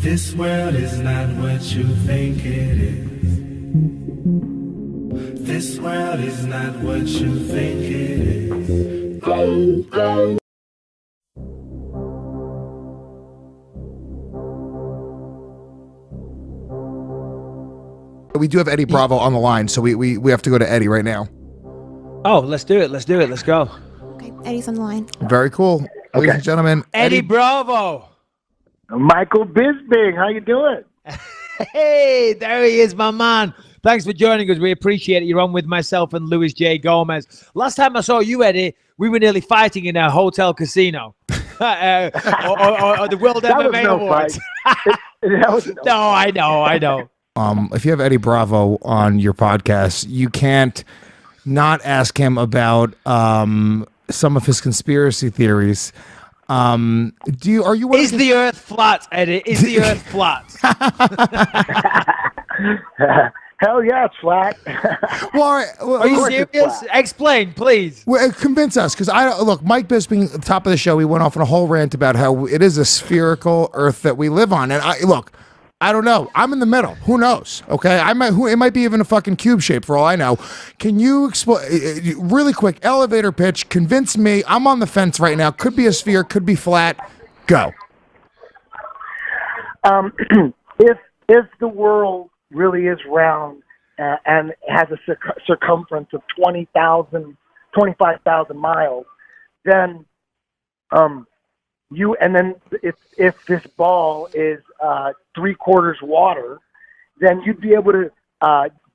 This world is not what you think it is. This world is not what you think it is. We do have Eddie Bravo on the line, so we have to go to Eddie right now. Oh, let's do it. Let's go. Okay, Eddie's on the line. Very cool. Ladies and gentlemen, Eddie Bravo. Michael Bisping, how you doing? Hey, there he is, my man. Thanks for joining us. We appreciate it. You're on with myself and Luis J. Gomez. Last time I saw you, Eddie, we were nearly fighting in a hotel casino. or the World MMA Awards. No, I know. If you have Eddie Bravo on your podcast, you can't not ask him about some of his conspiracy theories. Are you? Is the Earth flat, Eddie? Is the Earth flat? Hell yeah, it's flat. Are you serious? Explain, please. Well, convince us, because look, Mike Bisping, at the top of the show, he went off on a whole rant about how it is a spherical Earth that we live on, and I don't know. I'm in the middle. Who knows? Okay, it might be even a fucking cube shape for all I know. Can you explain really quick? Elevator pitch. Convince me. I'm on the fence right now. Could be a sphere. Could be flat. Go. If the world really is round and has a circumference of 25,000 miles, then if this ball is 3/4 water, then you'd be able to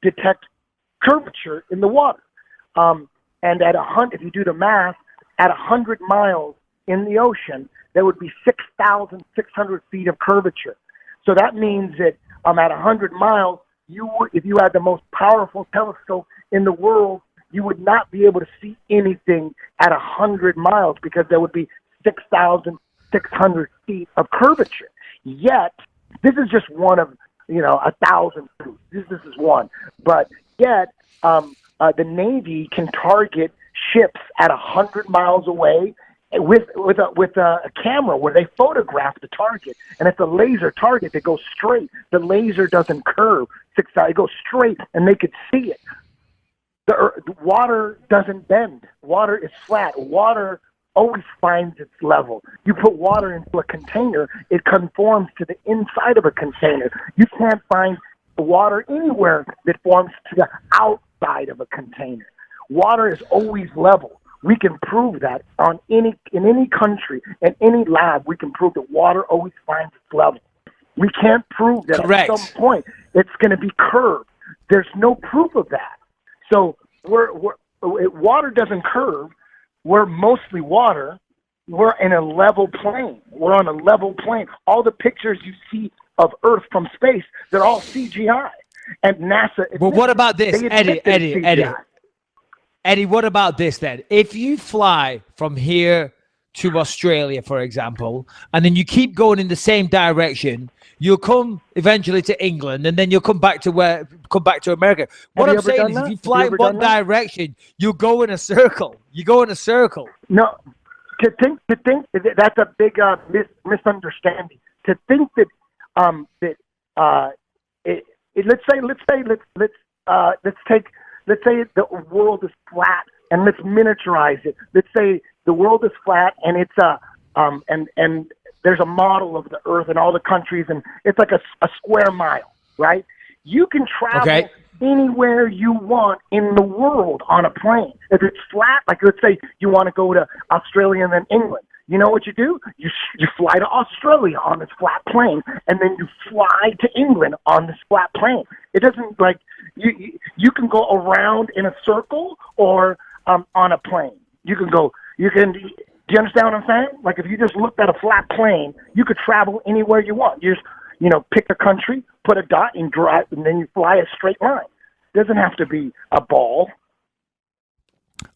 detect curvature in the water. And if you do the math, at 100 miles in the ocean, there would be 6,600 feet of curvature. So that means that at 100 miles, if you had the most powerful telescope in the world, you would not be able to see anything at 100 miles because there would be 6,600 feet of curvature. Yet, this is just one of 1,000 proofs. This is one, but yet the Navy can target ships at 100 miles away with a camera where they photograph the target, and it's a laser target that goes straight. The laser doesn't curve it goes straight, and they could see it. The water doesn't bend. Water is flat. Water always finds its level. You put water into a container, it conforms to the inside of a container. You can't find water anywhere that forms to the outside of a container. Water is always level. We can prove that in any country, in any lab, we can prove that water always finds its level. We can't prove that Correct. At some point it's going to be curved. There's no proof of that. So water doesn't curve. We're mostly water. We're in a level plane. We're on a level plane. All the pictures you see of Earth from space, they're all CGI. And NASA... Well, what about this, Eddie? Eddie, what about this then? If you fly from here to Australia, for example, and then you keep going in the same direction, you'll come eventually to England, and then you'll come back to America. What I'm saying is, if you fly in one direction, you'll go in a circle. You go in a circle. No, to think that's a big misunderstanding. To think that let's say the world is flat, and let's miniaturize it. Let's say the world is flat, and it's and there's a model of the Earth and all the countries, and it's like a square mile, right? You can travel anywhere you want in the world on a plane. If it's flat, like let's say you want to go to Australia and then England, you know what you do? You fly to Australia on this flat plane, and then you fly to England on this flat plane. It doesn't like you can go around in a circle or on a plane. Do you understand what I'm saying? Like if you just looked at a flat plane, you could travel anywhere you want. You just pick a country, put a dot, and drive, and then you fly a straight line. It doesn't have to be a ball.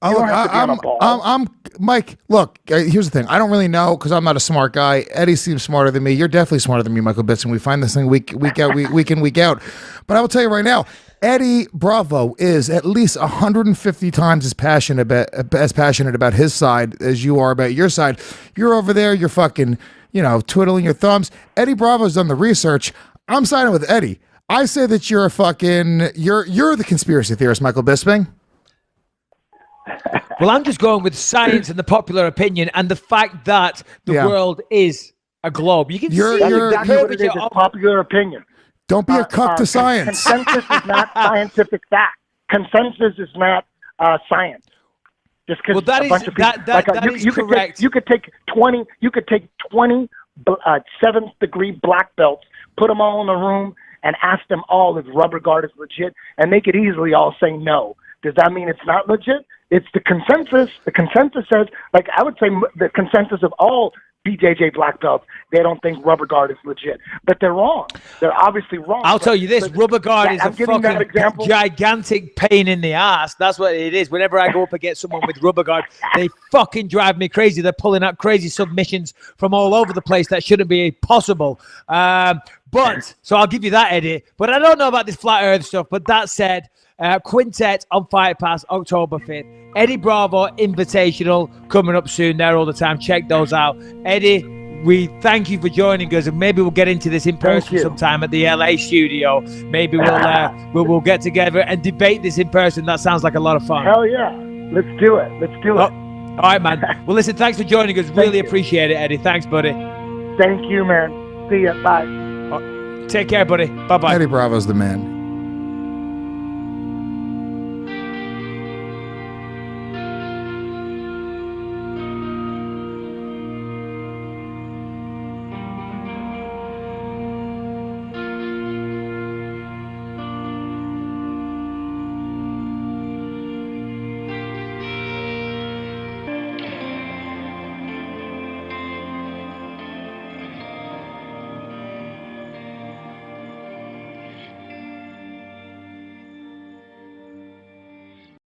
I'm Mike. Look, here's the thing. I don't really know because I'm not a smart guy. Eddie seems smarter than me. You're definitely smarter than me, Michael Bisping. We find this thing week in, week out. But I will tell you right now, Eddie Bravo is at least 150 times as passionate about his side as you are about your side. You're over there. You're fucking twiddling your thumbs. Eddie Bravo's done the research. I'm siding with Eddie. I say that you're you're the conspiracy theorist, Michael Bisping. Well, I'm just going with science and the popular opinion and the fact that the world is a globe. You can see That's exactly what it is. It's popular opinion. Don't be a cuck to science. Consensus is not scientific fact. Consensus is not science. Just because a bunch of people, correct. You could take 20. You could take 20 seventh degree black belts, put them all in a room, and ask them all if rubber guard is legit, and they could easily all say no. Does that mean it's not legit? It's the consensus. The consensus says, I would say the consensus of all BJJ black belts, they don't think rubber guard is legit. But they're wrong. They're obviously wrong. I'll tell you this, rubber guard is a fucking gigantic pain in the ass. That's what it is. Whenever I go up against someone with rubber guard, they fucking drive me crazy. They're pulling out crazy submissions from all over the place that shouldn't be possible. So I'll give you that, Eddie. But I don't know about this flat earth stuff. But that said, Quintet on Fight Pass, October 5th. Eddie Bravo Invitational coming up soon. There all the time. Check those out. Eddie, we thank you for joining us, and maybe we'll get into this in person sometime at the LA studio. Maybe we'll get together and debate this in person. That sounds like a lot of fun. Hell yeah. Let's do it. Let's do it. All right, man. Well, listen, thanks for joining us. Really appreciate it, Eddie. Thanks, buddy. Thank you, man. See ya. Bye. Take care, buddy. Bye-bye. Eddie Bravo's the man.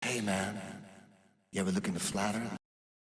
Hey man, you ever looking to flatter?